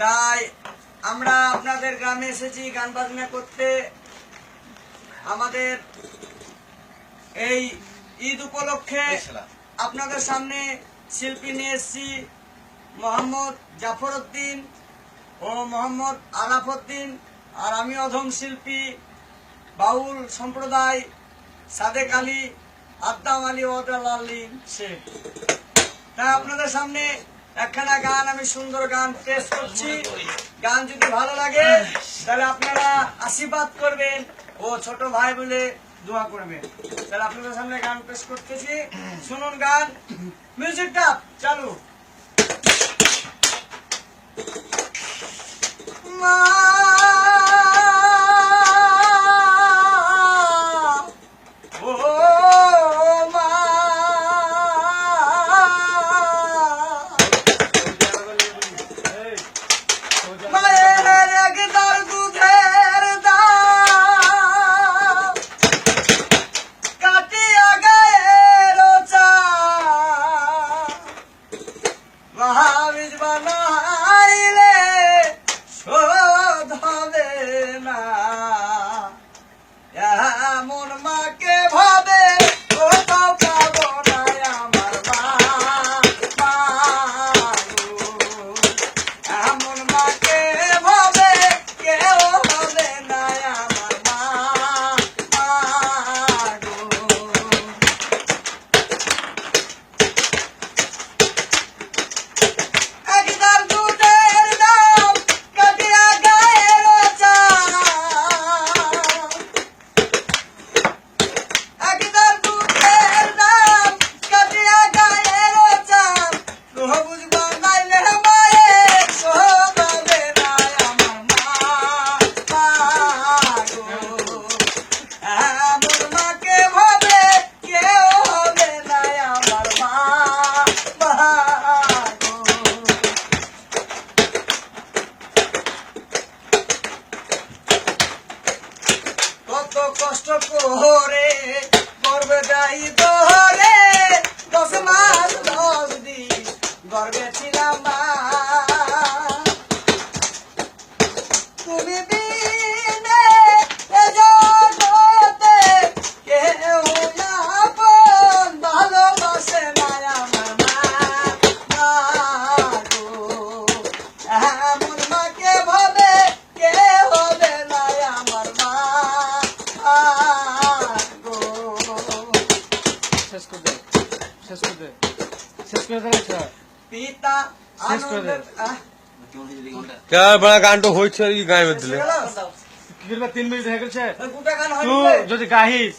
তাই আমরা আপনাদের গ্রামে এসেছি গান বাজনা করতে। আমাদের এই ঈদ উপলক্ষে আপনাদের সামনে শিল্পী নিয়ে এসেছি মোহাম্মদ জাফর উদ্দিন ও মোহাম্মদ আলাপ উদ্দিন, আর আমি অধম শিল্পী বাউল সম্প্রদায় সাদেক আলী আদ্দাম আলী ওয়াদালি শেখ। তাই আপনাদের সামনে একখানা গান, আমি সুন্দর গান পেশ করছি। গান যদি ভালো লাগে তাহলে আপনারা আশীর্বাদ করবেন ও ছোট ভাই বলে দোয়া করবেন। তাহলে আপনাদের সামনে গান পেশ করতেছি, শুনুন গান। মিউজিকটা চালু। মা এমন মাকে ভাবে কোথাও পাবো না আমার মা, এমন মাকে ভাবে কেউ হবে না আমার মা একদার দুধের দাম কাটিয়া গায়ের কষ্ট করে গর্বে যাই ধরে 10 মাস 10 দিন গর্বে ছিলাম মা, তুমি বিনে এ জগতে কেউ আপন ভালোবাসে না আমার মা গো, এমন মাকে ভাবে কেউ হবে না আমার মা। बड़ा गान तो होई छे ई गाय में दिले 3 मिनिट হয়ে গেছে तू যদি গাহিস